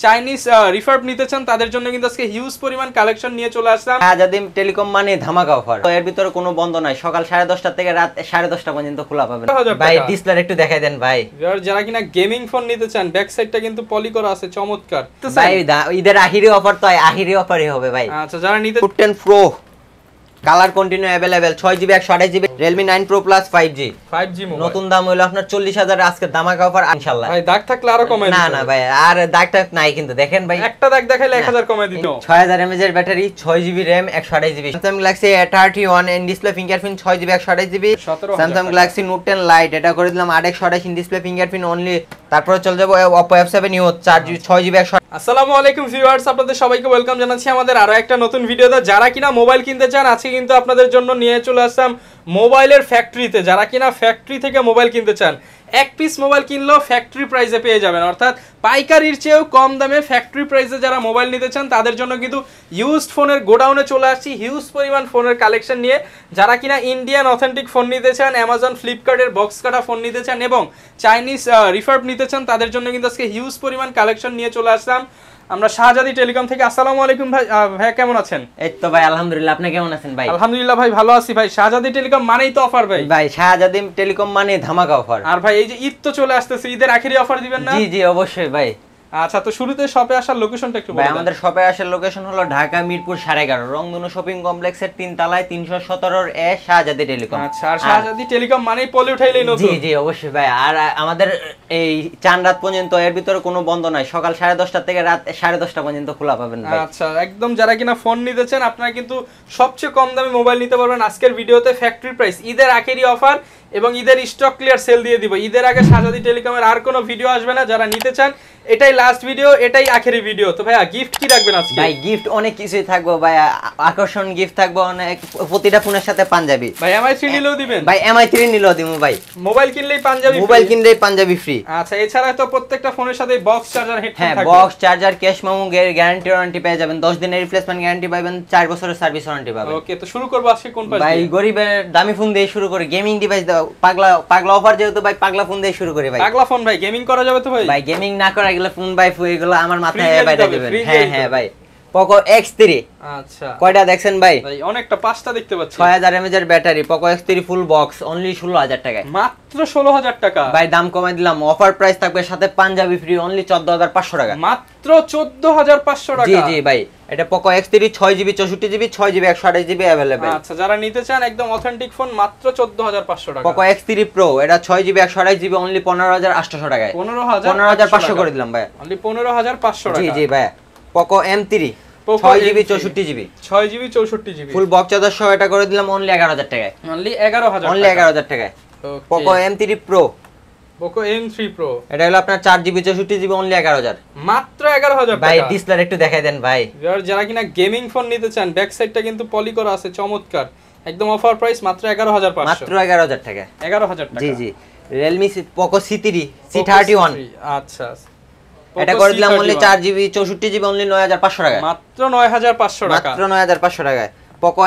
Chinese রিফার্ব নিতে চান তাদের জন্য কিন্তু আজকে হিউজ পরিমাণ কালেকশন নিয়ে চলে আসলাম। আজাদিম টেলিকম মানে ধামাকা অফার, এর ভিতরে কোনো বন্ধ নাই, সকাল 10:30 থেকে রাত 10:30 পর্যন্ত খোলা পাবেন ভাই। ডিসপ্লে একটু দেখাই দেন ভাই। যারা কিনা গেমিং ফোন নিতে চান, ব্যাক সাইডটা কিন্তু পলি করা আছে, চমৎকার ভাই। ঈদের আখিরি অফার তো আখিরি অফারই হবে ভাই। আচ্ছা, যারা নিতে Note 10 Pro colour continue available 6GB 128GB Realme 9 Pro Plus 5G mobile, নতুন দাম হলো আপনার 40,000 আজকে ধামাকা অফার ইনশাআল্লাহ। ভাই দাগ থাকলে আরো কমাই দিতে। না না ভাই, আর দাগ টাক নাই কিন্তু দেখেন ভাই, একটা দাগ দেখাইলে 1000 কমাই দিত। 6000 mAh এর battery, 6GB RAM 128GB Samsung Galaxy A31 in display fingerprint 6GB 128GB Samsung Galaxy Note 10 Lite এটা করে দিলাম 8/128 ইন ডিসপ্লে ফিঙ্গারপ্রিন্ট অনলি। তারপরে চলে যাব Oppo F7 Neo 4GB 6GB 128। আসসালামু আলাইকুম ভিউয়ার্স, আপনাদের সবাইকে ওয়েলকাম জানাচ্ছি আমাদের আরো একটা নতুন ভিডিওতে। যারা কিনা মোবাইল কিনতে চান আজকে কিন্তু আপনাদের জন্য নিয়ে চলে আসলাম মোবাইলের ফ্যাক্টরিতে। যারা কিনা ফ্যাক্টরি থেকে মোবাইল কিনতে চান, এক পিস মোবাইল কিনলেও ফ্যাক্টরি প্রাইসে পেয়ে যাবেন, অর্থাৎ পাইকারির চেয়েও কম দামে ফ্যাক্টরি প্রাইসে যারা মোবাইল নিতে চান তাদের জন্য কিন্তু ইউজড ফোনের গোডাউনে চলে আসছি হিউজ পরিমাণ ফোনের কালেকশন নিয়ে। যারা কিনা ইন্ডিয়ান অথেন্টিক ফোন নিতে চান, অ্যামাজন ফ্লিপকার্টের বক্স কাটা ফোন নিতে চান এবং চাইনিজ রিফার্ব নিতে চান তাদের জন্য কিন্তু আজকে হিউজ পরিমাণ কালেকশন নিয়ে চলে আসলাম আমরা শাহজাদি টেলিকম থেকে। আসসালামু আলাইকুম ভাই। ভাই কেমন আছেন? এই তো ভাই আলহামদুলিল্লাহ, আপনি কেমন আছেন ভাই? আলহামদুলিল্লাহ ভাই, ভালো আছি ভাই। শাহজাদি টেলিকম মানেই তো অফার ভাই। ভাই শাহজাদি টেলিকম মানে ধামাকা অফার। আর ভাই এই যে ঈদ তো চলে আসতেছে, ঈদের আখেরি অফার দিবেন না? জি জি অবশ্যই ভাই। আচ্ছা, তো শুরুতে শপে আসার লোকেশনটা একটু বলুন। ভাই আমাদের শপে আসার লোকেশন হলো ঢাকা মিরপুর 11.5 রংধনু শপিং কমপ্লেক্সের 3 তলায় 317 এ শাহজাদি টেলিকম। আচ্ছা, আর শাহজাদি টেলিকম মানেই পলি উঠাইলেই নতুন। জি জি অবশ্যই ভাই। আর আমাদের এই চান রাত পর্যন্ত, এর ভিতরে কোনো বন্ধ নাই, সকাল 10:30 থেকে রাত 10:30 পর্যন্ত খোলা পাবেন ভাই। আচ্ছা, একদম যারা কিনা ফোন নিতে চান আপনারা কিন্তু সবচেয়ে কম দামে মোবাইল নিতে পারবেন আজকের ভিডিওতে। ফ্যাক্টরি প্রাইস, ঈদের আখেরি অফার এবং ঈদের স্টক ক্লিয়ার সেল দিয়ে দিব। ঈদের আগে শাহজাদি টেলিকমের আর কোনো ভিডিও আসবে না। যারা নিতে চান এটাই লাস্ট ভিডিও, এটাই আখেরি ভিডিও। তো ভাইয়া গিফট কি রাখবেন আজকে? ভাই গিফট অনেক কিছুই থাকবে ভাই, আকর্ষণ গিফট থাকবে অনেক। প্রতিটা ফোনের সাথে পাঞ্জাবি। ভাই MI3 নিলেও দিবেন? ভাই MI3 নিলেও দিমু ভাই। মোবাইল কিনলেই পাঞ্জাবি, মোবাইল কিনলেই পাঞ্জাবি ফ্রি। আচ্ছা, এছাড়া তো প্রত্যেকটা ফোনের সাথে বক্স চার্জার হেডফোন থাকবে। হ্যাঁ, box charger cash memo guarantee warranty পেয়ে যাবেন, 10 দিনের রিপ্লেসমেন্ট গ্যারান্টি পাবেন, 4 বছরের সার্ভিস ওয়ারেন্টি পাবেন। ওকে, তো শুরু করব আজকে কোন পাশ দিয়ে? ভাই গরিবের দামি ফোন দিয়ে শুরু করি, গেমিং ডিভাইস দাও। পাগলা অফার যেহেতু ভাই, পাগলা ফোন দিয়ে শুরু করি ভাই। পাগলা ফোন ভাই, গেমিং করা যাবে তো ভাই? ভাই গেমিং না করা এগুলো ফোন ভাই, এগুলো আমার মাথায় বাইরে দিবেন। হ্যাঁ হ্যাঁ ভাই, Poco X3। আচ্ছা, কয়টা দেখছেন ভাই? ভাই অনেকটা, 5টা দেখতে পাচ্ছি। 6000 mAh এর battery, Poco X3 full box only 16000 টাকায়। মাত্র 16000 টাকা ভাই, দাম কমাই দিলাম, অফার প্রাইস থাকবে, সাথে পাঞ্জাবি ফ্রি অনলি 14500 টাকা। মাত্র 14500 টাকা। জি জি ভাই, এটা Poco X3 6GB 64GB 6GB 128GB available. আচ্ছা, যারা নিতে চান একদম অথেন্টিক ফোন মাত্র 14500 টাকা। Poco X3 Pro এটা 6GB 128GB অনলি 15800 টাকায়। 15500 করে দিলাম ভাই, অনলি 15500 টাকা। জি জি ভাই। Poco M3 6GB 64GB 6GB 64GB ফুল বক্স চার্জার সহ এটা করে দিলাম অনলি 11000 টাকায়। অনলি 11000 অনলি 11000 টাকায়। Poco M3 Pro Poco M3 Pro এটা হলো আপনার 4GB 64GB অনলি 11000। মাত্র 11000 টাকা ভাই। ডিসপ্লে একটু দেখাই দেন ভাই। যারা কিনা গেমিং ফোন নিতে চান, ব্যাক সাইডটা কিন্তু পলি করা আছে, চমৎকার, একদম অফার প্রাইস মাত্র 11500। মাত্র 11000 টাকা। 11000 টাকা। জি জি। Realme Poco C3 C31 আচ্ছা, এটা করে দিলাম অনলি 4GB 64GB অনলি 9500 টাকা। মাত্র 9500 টাকা। মাত্র 9500 টাকায়। Poco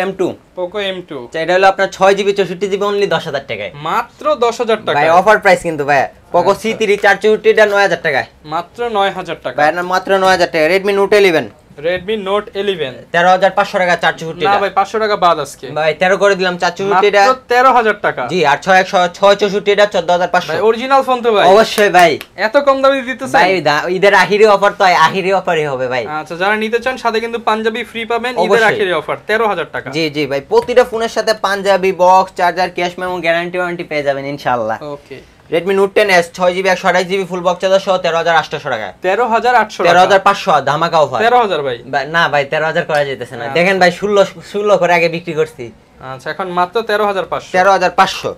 M2 Poco M2 এটা হলো আপনার 6GB 64GB অনলি 10000 টাকায়। মাত্র 10000 টাকা। ভাই অফার প্রাইস কিন্তু ভাই। Poco C3 464 এটা 9000 টাকায়। মাত্র 9000 টাকা। ভাই না, মাত্র 9000 টাকা। Redmi Note 11 Redmi Note 11 13500 টাকা 464 না ভাই, 500 টাকা বাদ আজকে। ভাই 13 করে দিলাম 464 এটা মাত্র 13000 টাকা। জি, আর 664 এটা 14500। ভাই অরিজিনাল ফোন তো ভাই? অবশ্যই ভাই। এত কম দামে দিতেছেন ভাই? ঈদের আখিরি অফার তো আখিরি অফারই হবে ভাই। আচ্ছা, যারা নিতে চান সাথে কিন্তু পাঞ্জাবি ফ্রি পাবেন, ঈদের আখিরি অফার 13000 টাকা। জি জি ভাই, প্রতিটা ফোনের সাথে পাঞ্জাবি, box charger, cash memo guarantee warranty পেয়ে যাবেন ইনশাআল্লাহ। Okay, Redmi Note 10s 6GB 128GB full box charger সহ 13800 টাকা। 13800 টাকা। 13500 ধামাকা অফার। 13000 ভাই? না ভাই, 13000 করা যাইতেছে না। দেখেন ভাই, 16 করে আগে বিক্রি করছি। আচ্ছা, এখন মাত্র 13500। 13500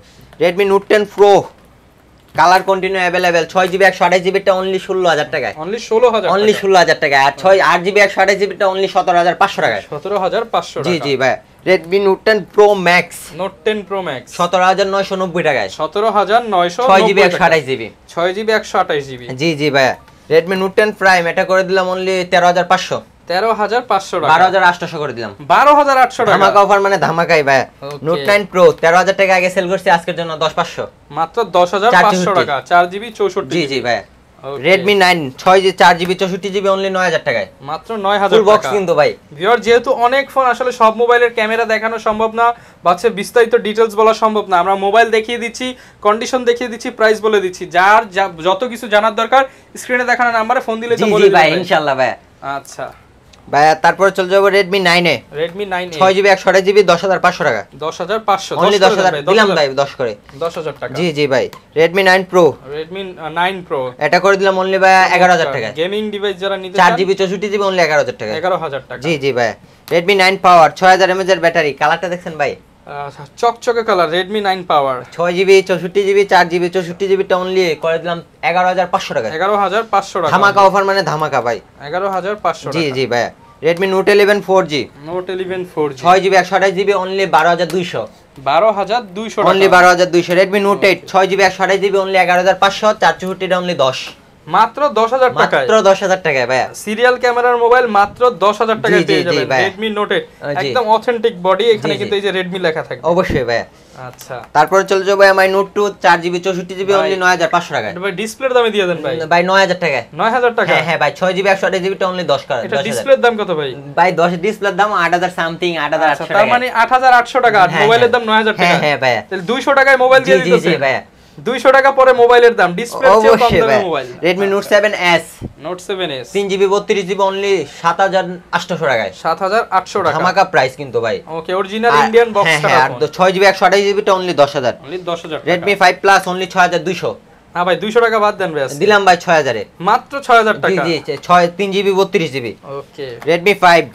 Redmi Note 10 Pro colour continue available 6GB 128GB টা অনলি 16000 টাকায়। অনলি 16000 অনলি 16000 টাকা। আর 8GB 128GB টা অনলি 17500 টাকায়। 17500 টাকা। জি জি ভাই। Redmi Note 10 Pro Max Note 10 Pro Max 17990 টাকায়। 17990 6GB 128GB 6GB 128GB জি জি ভাই। Redmi Note 10 Prime এটা করে দিলাম অনলি 13500। 13500 টাকা। 12800 করে দিলাম। 12800 টাকা। ধামাকা অফার মানে ধামাকাই ভাই। Note 9 Pro 13000 টাকা আগে সেল করছি, আজকের জন্য 10500। মাত্র 10500 টাকা 4GB 64GB। জি জি ভাই। Redmi 9 4GB 64GB অনলি 9000 টাকায়, মাত্র 9000 ফুল টাকা বক্স কিন্তু ভাই। ভিউয়ার, যেহেতু অনেক ফোন আসলে সব মোবাইলের ক্যামেরা দেখানো সম্ভব না বা হচ্ছে বিস্তারিত ডিটেইলস বলা সম্ভব না, আমরা মোবাইল দেখিয়ে দিচ্ছি, কন্ডিশন দেখিয়ে দিচ্ছি, প্রাইস বলে দিচ্ছি, যার যত কিছু জানার দরকার স্ক্রিনে দেখানো নাম্বারে ফোন দিলে তো বলে জি দিবেন ভাই ইনশাআল্লাহ ভাই। আচ্ছা ভাই তারপরে চলে যাব Redmi 9 এ, Redmi 9 6GB 128GB 10500 টাকা, 10500 অনলি 10000 দিলাম ভাই 10 করে 10000 টাকা। জি জি ভাই। Redmi 9 Pro, Redmi 9 Pro এটা করে দিলাম অনলি ভাই 11000 টাকা, গেমিং ডিভাইস যারা নিতে চান 4GB 64GB অনলি 11000 টাকা, 11000 টাকা। জি জি ভাই। Redmi 9 Power 6000 mAh এর ব্যাটারি, কালারটা দেখছেন ভাই চকচকে colour, Redmi 9 Power 6GB 64GB 4GB 64GB টা অনলি করে দিলাম 11500 টাকা, 11500 টাকা, ধামাকা অফার মানে ধামাকা ভাই, 11500 টাকা। জি জি ভাই। Redmi Note 11 4G, Note 11 4G 6GB 128GB only 12200, 12200 টাকা, only 12200। Redmi Note 8 6GB 128GB only 11500, 464 টা অনলি 10, মাত্র 10000 টাকায়, মাত্র 10000 টাকায় ভাই। সিরিয়াল ক্যামেরার মোবাইল মাত্র 10000 টাকায় জি, জি, পেয়ে জি, যাবেন ভাই। Redmi Note 8 জি। একদম অথেন্টিক বডি, এখানে জি, জি। কিন্তু এই যে Redmi লেখা থাকবে। অবশ্যই ভাই। আচ্ছা তারপরে চলে যাবো MI Note 2 4GB 64GB only 9500 টাকায়, এটা ভাই ডিসপ্লের দামে দিয়ে দেন ভাই, ভাই 9000 টাকায়, 9000 টাকা। হ্যাঁ হ্যাঁ ভাই। 6GB 128GB টা অনলি 10 টাকা, এটা 10000 ডিসপ্লের দাম কত ভাই? ভাই 10 ডিসপ্লের দাম 8000 সামথিং, 8800 আচ্ছা, টাকা, তার মানে 8800 টাকা, আর হ্যাঁ, মোবাইলের হ্যাঁ। দাম 9000 টাকা। হ্যাঁ হ্যাঁ ভাই। তাহলে 200 টাকায় মোবাইল জি দিয়ে জি দিতেছে জি ভাই। 200 টাকা পরে মোবাইলের দাম, ডিসপ্লের চেয়ে কম অবশ্যই দামের ভাই। Mobile. Redmi Note 7S Note 7s 3GB 32GB only 7800 টাকায়, 7800 টাকা। ধামাকা প্রাইস কিন্তু ভাই। ওকে, অরিজিনাল ইন্ডিয়ান বক্স হ্যাঁ টাকা হ্যাঁ। আর 6GB 128GB টা অনলি 10000, অনলি 10000 টাকা। Redmi 5 Plus অনলি 6200, হ্যাঁ ভাই 200 টাকা বাদ দেন ভাই আজকে। দিলাম ভাই 6000 এ, মাত্র 6000 জি টাকা। জি 3GB 32GB। ওকে, Redmi 5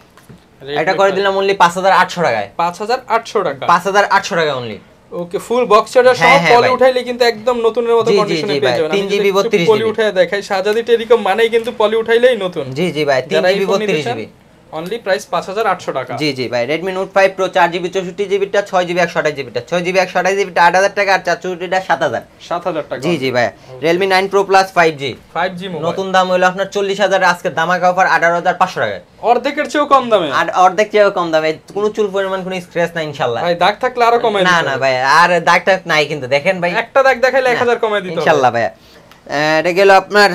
এটা করে দিলাম অনলি 5800 টাকায়, 5800 টাকা। 5800 টাকা অনলি। ওকে, ফুল বক্স চার্জার সহ হ্যাঁ, হ্যাঁ পলি ভাই। উঠাইলে কিন্তু একদম নতুনের মতো জি, জি, কন্ডিশনে জি পেয়ে ভাই, যাবেন। 3GB 32GB পলি উঠায় দেখাই, শাহজাদি টেলিকম মানেই কিন্তু পলি উঠাইলেই নতুন। জি জি ভাই, যারা এই 3GB ফোন নিতে চান, 32GB। অনলি প্রাইস 5800 টাকা। জি জি ভাই। Redmi Note 5 Pro 4GB 64GB টা 6GB 128GB টা, 6GB 128GB টা 8000 টাকা, আর 464 টা 7000। 7000 টাকা। জি জি ভাই। Realme 9 Pro Plus 5G 5G mobile নতুন দাম হলো আপনার 40000, আজকে ধামাকা অফার 18500 টাকায়, অর্ধেকের চেয়েও কম দামে। আর অর্ধেক চেয়েও কম দামে, কোনো চুল পরিমাণ কোনো স্ক্র্যাচ নাই ইনশাআল্লাহ। ভাই দাগ থাকলে আরো কমাই না দিতে না হবে। ভাই, আর দাগটা নাই কিন্তু, দেখেন ভাই একটা দাগ দেখাইলে 1000 কমাই দিতে হবে ইনশাআল্লাহ ভাই। এটা গেল আপনার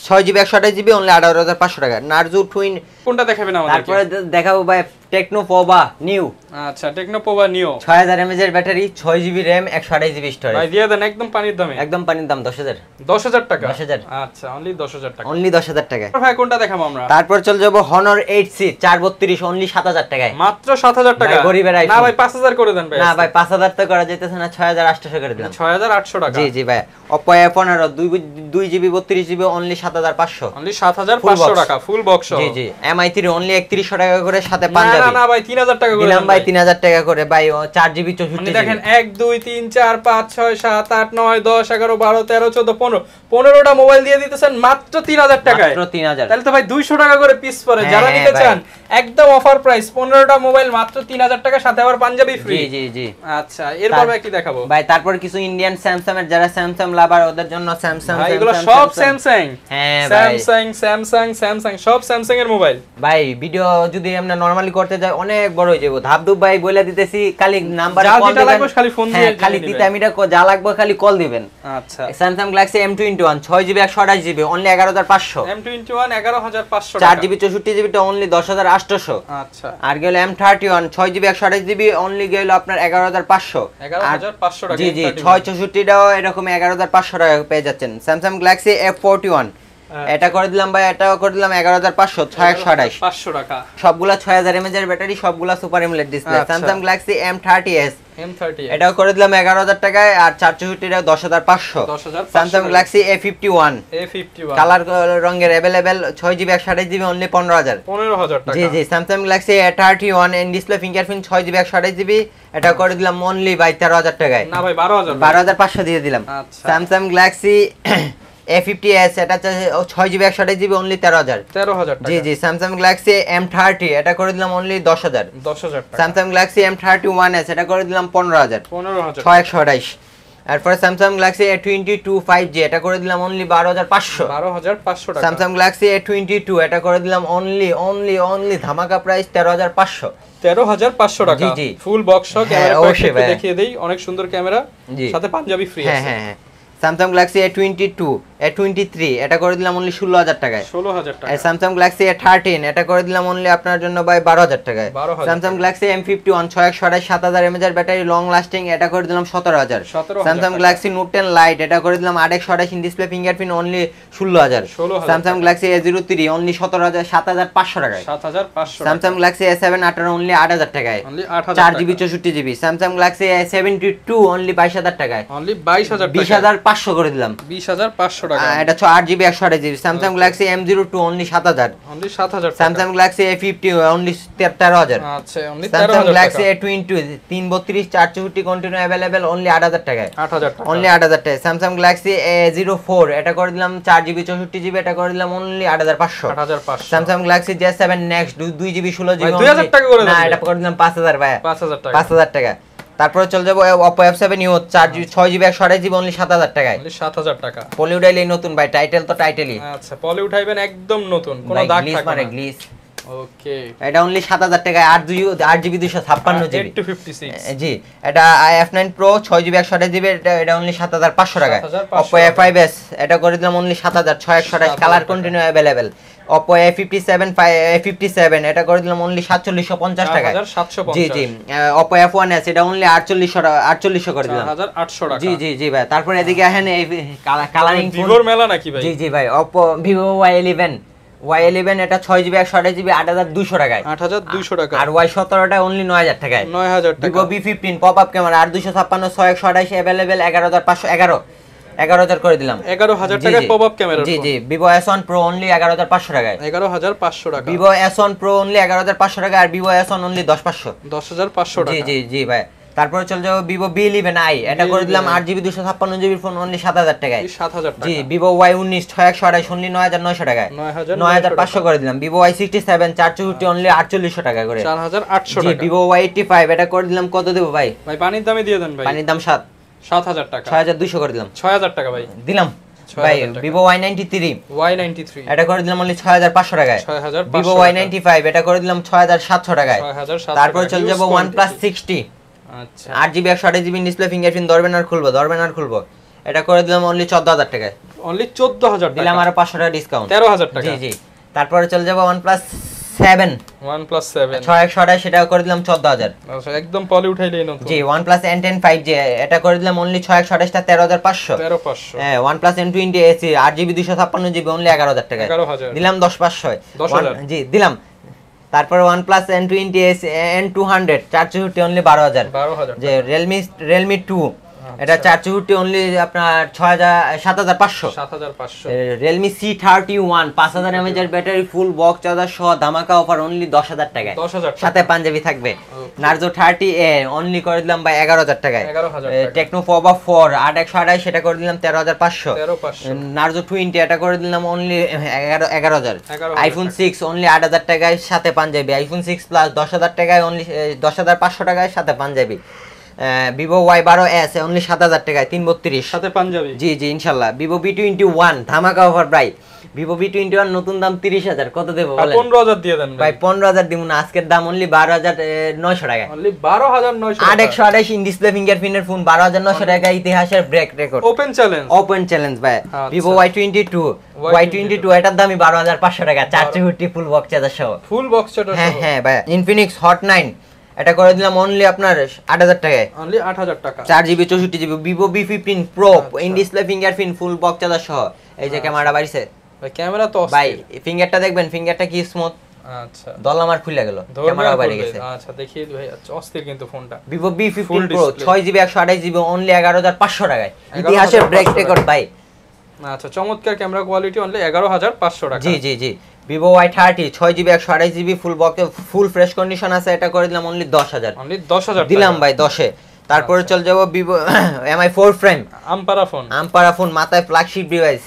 6GB 128GB অনলি 18500 টাকা। Narzo Twin কোনটা দেখাবেন আমাদেরকে? তারপরে দেখাবো ভাই Tecno Pova New, আচ্ছা, টেকনো পোভা নিও 6000 mAh এর ব্যাটারি, 6GB RAM 128GB ভাই স্টোরেজ, দিয়ে দেন একদম পানির দামে। একদম পানির দাম 10000, 10000 টাকা। 10000 আচ্ছা, অনলি 10000 টাকা। অনলি 10000 টাকায়। ভাই কোনটা দেখাবো আমরা? তারপর চলে যাব Honor 8C 432 অনলি 7000 টাকায়। মাত্র 7000 টাকা। ভাই, গরিবের না iPhone। ভাই 5000 করে দেন ভাই। না ভাই 5000 তো করা যাইতেছে না, 6800 করে দিলাম। 6800 টাকা। জি জি ভাই। Oppo A15 2GB 32GB only 7500, only 7500 টাকা ফুল বক্স। জি জি। Mi3 অনলি 3100 টাকা করে, সাথে না পাঞ্জাবি। না না ভাই 3000 টাকা করে দিলাম দেন ভাই 3000 টাকা করে ভাই, 4GB আপনি 64GB। দেখেন 1 2 3 4 5 6 7 8 9 10 11 12 13 14 15 15টা মোবাইল দিয়ে দিতেছেন মাত্র 3000 টাকায়। মাত্র 3000। তাহলে তো ভাই 200 টাকা করে পিস পড়ে। হ্যাঁ, যারা হ্যাঁ নিতে ভাই। চান একদম অফার প্রাইস, 15টা মোবাইল মাত্র 3000 টাকা, সাথে আবার পাঞ্জাবি ফ্রি। জি জি জি আচ্ছা, এরপর ভাই কি দেখাবো? ভাই তারপর কিছু ইন্ডিয়ান স্যামসাং এর, যারা স্যামসাং লাভার ওদের জন্য স্যামসাং। ভাই এগুলো সব স্যামসাং। হ্যাঁ ভাই। স্যামসাং সব স্যামসাং এর মোবাইল। ভাই ভিডিও যদি আমরা নরমালি করতে যাই অনেক বড় হয়ে যাবো, ধাপধুপ ভাই বলে দিতেছি, খালি নাম্বার যা কল যেটা লাগবে দিবেন, খালি ফোন দিয়ে খালি জেনে দিতে নিবেন। আমি যা লাগবে খালি কল দিবেন। আচ্ছা, Samsung Galaxy M21 6GB 128GB only 11500, M21 11500 টাকা। 4GB 64GB টা অনলি 10800। আচ্ছা, আর গেল M31 6GB 128GB অনলি গেল আপনার 11500। 11500 টাকা। জি জি 664 টাও এরকম 11500 টাকা পেয়ে যাচ্ছেন। স্যামসাং গ্যালাক্সি F41 এটা করে দিলাম ভাই, এটাও করে দিলাম 11500, 6128 500 টাকা। সবগুলা 6000 mAh এর ব্যাটারি, সবগুলা সুপার এমোলেড ডিসপ্লে। আচ্ছা। স্যামসাং গ্যালাক্সি M30s M30 এটাও করে দিলাম 11000 টাকায়, আর 464 টা 10500। 10500 স্যামসাং গ্যালাক্সি A51 কালার রঙের अवेलेबल, 6GB 128GB অনলি 15000। 15000 টাকা। জি জি। Samsung Galaxy A31 in display fingerprint 6GB 128GB এটা করে দিলাম অনলি ভাই 13000 টাকায়। না ভাই 12000। 12500 দিয়ে দিলাম। আচ্ছা। স্যামসাং গ্যালাক্সি A50s এটা 6GB 128GB অনলি 13000। 13000 টাকা। জি জি। স্যামসাং গ্যালাক্সি M30 এটা করে দিলাম অনলি 10000। 10000 টাকা। স্যামসাং গ্যালাক্সি M31s এটা করে দিলাম 15000, 15000। 6128। এরপর স্যামসাং গ্যালাক্সি A22 5G এটা করে দিলাম অনলি 12500। 12500 টাকা। স্যামসাং গ্যালাক্সি A22 এটা করে দিলাম অনলি ধামাকা প্রাইস 13500। 13500 টাকা। জি, জি। ফুল বক্স সহ হ্যাঁ, ক্যামেরা অবশ্যই প্যাকেট ভাই। দেখিয়ে দেই, অনেক সুন্দর ক্যামেরা, জি। সাথে পাঞ্জাবি ফ্রি হ্যাঁ আছে। হ্যাঁ হ্যাঁ। স্যামসাং গ্যালাক্সি A22 A23 এটা করে দিলাম অনলি 16000 টাকায়। 16000 টাকা। স্যামসাং গ্যালাক্সি A13 এটা করে দিলাম অনলি আপনার জন্য ভাই 12000 টাকায়। Samsung Galaxy M51 6128 7000 mAh battery long lasting এটা করে দিলাম 17000। স্যামসাং গ্যালাক্সি নোট 10 লাইট এটা করে দিলাম 8128 in display fingerprint only 16000। Samsung Galaxy A03 only 7500 টাকায়। 7500। স্যামসাং গ্যালাক্সি A7 অনলি 8000 টাকায়। Only 8000 4GB 64GB। Samsung Galaxy A72 only 22000 টাকায়। অনলি 22000 টাকা। 20500 করে দিলাম। 20500 টাকা। এটা 8GB 128GB। Samsung Galaxy M02 only 7000। Only 7000 টাকা। Samsung Galaxy A50 only 13000। আচ্ছা অনলি 13000 স্যামসাং টাকা। Galaxy A20 332 464 continue available only 8000 টাকায়। 8000 টাকা। অনলি 8000 টাকায়। স্যামসাং গ্যালাক্সি A04 এটা করে দিলাম 4GB 64GB এটা করে দিলাম only 8500। 8500। Samsung Galaxy J7 next 2GB 16GB 2000 টাকা করে না এটা করে দিলাম 5000 ভাই। 5000 টাকা। 5000 টাকা। তারপরে চলে যাব Oppo F7 Neo 6GB 128GB only 7000 টাকায়। অনলি 7000 টাকা। পলি উঠাইলেই নতুন ভাই, টাইটেল তো টাইটেলই। আচ্ছা পলি উঠাইবেন একদম নতুন, কোনো দাগ থাকবে না। গ্লিস ওকে। এটা অনলি 7000 টাকায় 8GB 256GB 856। জি এটা F9 Pro 6GB 128GB এটা অনলি 7500 টাকায়। 7500 Oppo A5s এটা করে দিলাম only 7628 colour continue available. Oppo A57 এটা করে দিলাম অনলি 4750 টাকায়। 4750। জি জি Oppo F1s এটা অনলি 4800 করে দিলাম। 4800 টাকা। জি জি জি ভাই। তারপর এদিকে আসেন এই কালারিং ভিভোর মেলা নাকি ভাই? জি জি ভাই Oppo Vivo Y11 এটা 6GB 128GB 8200 টাকায়। 8200 টাকা। আর Y17 টা অনলি 9000 টাকায়। 9000 টাকা। Vivo V15 popup camera 8256 6128 available 11511 করে দিলাম। 11000 টাকায় পপআপ ক্যামেরা। জি জি Vivo S1 Pro অনলি 11500 টাকায়। 11500 টাকা। Vivo S1 Pro অনলি 11500 টাকা আর Vivo S1 অনলি 10500। 10500 টাকা। জি জি জি ভাই। তারপরে চলে যাব Vivo B11i এটা করে দিলাম 8GB 256GB ফোন অনলি 7000 টাকায়। 7000 টাকা। জি Vivo Y19 6128 অনলি 9900 টাকায়। 9500 করে দিলাম। Vivo Y67 464 অনলি 4800 টাকা করে। 4800 জি টাকা। Vivo Y85 এটা করে দিলাম কত দেব ভাই? ভাই পানির দামে দিয়ে দেন ভাই। পানির দাম 7000 টাকা। 6200 করে দিলাম। 6000 টাকা ভাই। দিলাম ভাই। Vivo Y93 এটা করে দিলাম অনলি 6500 টাকায়। 6500। Vivo Y95 এটা করে দিলাম 6700 টাকায়। 6700। তারপর চলে যাব OnePlus 60 আচ্ছা 8GB 128GB ডিসপ্লে ফিঙ্গারপ্রিন্ট ধরবেন আর খুলবো এটা করে দিলাম অনলি 14000 টাকায়। অনলি 14000 টাকা। দিলাম আর 500 টাকা ডিসকাউন্ট 13000 টাকা। জি জি। তারপরে চলে যাব OnePlus 7 6128 সেটা করে দিলাম 14000। আচ্ছা একদম পলি উঠাইলেই নতুন। জি OnePlus N10 5G এটা করে দিলাম অনলি 6128 টা 13500। 13500। হ্যাঁ OnePlus N20 AC 8GB 256GB only 11000 টাকায়। 11000 দিলাম 10500। 10000 জি দিলাম। তারপর OnePlus N20 AC N200 464 only 12000। 12000 যে Realme 2 এটা 464 অনলি আপনার 7500। 7500। Realme C31 5000 mAh battery full box charger সহ ধামাকা অফার অনলি 10000 টাকায়। 10000 টাকা। সাথে পাঞ্জাবি থাকবে। Narzo 30A অনলি করে দিলাম ভাই 11000 টাকায়। 11000 টাকা। Tecno Pova 4 8128 সেটা করে দিলাম 13500। 13500। Narzo 20 এটা করে দিলাম অনলি 11000। iPhone 6 অনলি 8000 টাকায় সাথে পাঞ্জাবি। iPhone 6 Plus 10000 টাকায় অনলি 10500 টাকায় সাথে পাঞ্জাবি। Vivo Y12s অনলি 7000 টাকায় 332 সাথে পাঞ্জাবি। জি জি ইনশাআল্লাহ। Vivo V21 ধামাকা অফার ভাই। Vivo V21 নতুন দাম 30000 কত দেব বলেন? 15000 দিয়ে দেন ভাই 15000 দিমু না, আজকের দাম অনলি 12900 টাকা। অনলি 12900 টাকা। 8128 ইন ডিসপ্লে ফিঙ্গারপ্রিন্টের ফোন 12900 টাকা ইতিহাসের ব্রেক রেকর্ড। ওপেন চ্যালেঞ্জ ভাই। Vivo Y22 এটার দামই 12500 টাকা 464 ফুল বক্স চার্জার সহ। ফুল বক্স চার্জার সহ। হ্যাঁ হ্যাঁ ভাই। Infinix Hot 9 এটা করে দিলাম অনলি আপনার 8000 টাকায়। অনলি 8000 টাকা। 4GB 64GB Vivo V15 Pro in display fingerprint full box charger সহ। এই যে ক্যামেরাটা বাইছে ভাই, ক্যামেরা তো ভাই ফিঙ্গারটা দেখবেন, ফিঙ্গারটা কি স্মুথ। আচ্ছা দল আমার খুলে গেল, ক্যামেরা বাইরে গেছে। আচ্ছা দেখিয়ে দিই ভাই, আচ্ছা অস্থির কিন্তু ফোনটা। Vivo V15 Pro 6GB 128GB only 11500 টাকায়। ইতিহাসের ব্রেক রেকর্ড ভাই। আচ্ছা চমৎকার ক্যামেরা কোয়ালিটি, অনলি 11500 টাকা। জি জি জি। Vivo Y30 6GB 128GB full box full fresh condition আছে, এটা করে দিলাম অনলি 10000। অনলি 10000 দিলাম ভাই 10-এ। তারপরে চল যাব Vivo Mi4 ফ্রেম আমপারা ফোন মাথায় ফ্ল্যাগশিপ ডিভাইস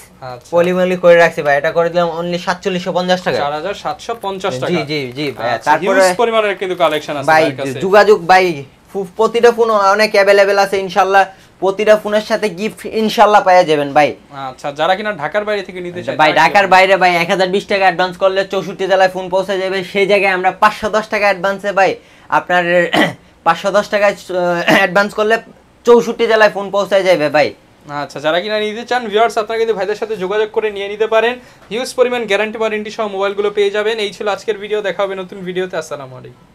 পলিমলি করে রাখছি ভাই, এটা করে দিলাম অনলি 4750 টাকা। 4750 টাকা। জি জি জি ভাই। তারপরে হিউজ পরিমাণের কিন্তু কালেকশন আছে ভাই কাছে। যোগাযোগ ভাই প্রতিটা ফোন অনেক अवेलेबल আছে ইনশাআল্লাহ। প্রতিটা ফোনের সাথে গিফট ইনশাআল্লাহ পাওয়া যাবেন ভাই। আচ্ছা যারা কিনা ঢাকার বাইরে থেকে নিতে চায় ভাই, ঢাকার বাইরে ভাই 1020 টাকা অ্যাডভান্স করলে 64 জেলায় ফোন পৌঁছে যাবে। সেই জায়গায় আমরা 510 টাকা অ্যাডভান্সে ভাই আপনার 510 টাকা অ্যাডভান্স করলে 64 জেলায় ফোন পৌঁছে যাবে ভাই। আচ্ছা, যারা কিনা নিতে চান ভিউয়ার্স আপনারা কিন্তু ভাইদের সাথে যোগাযোগ করে নিয়ে নিতে পারেন। হিউজ পরিমাণ গ্যারান্টি ওয়ারেন্টি সহ মোবাইলগুলো পেয়ে যাবেন। এই ছিল আজকের ভিডিও, দেখা হবে নতুন ভিডিওতে। আসসালামু আলাইকুম।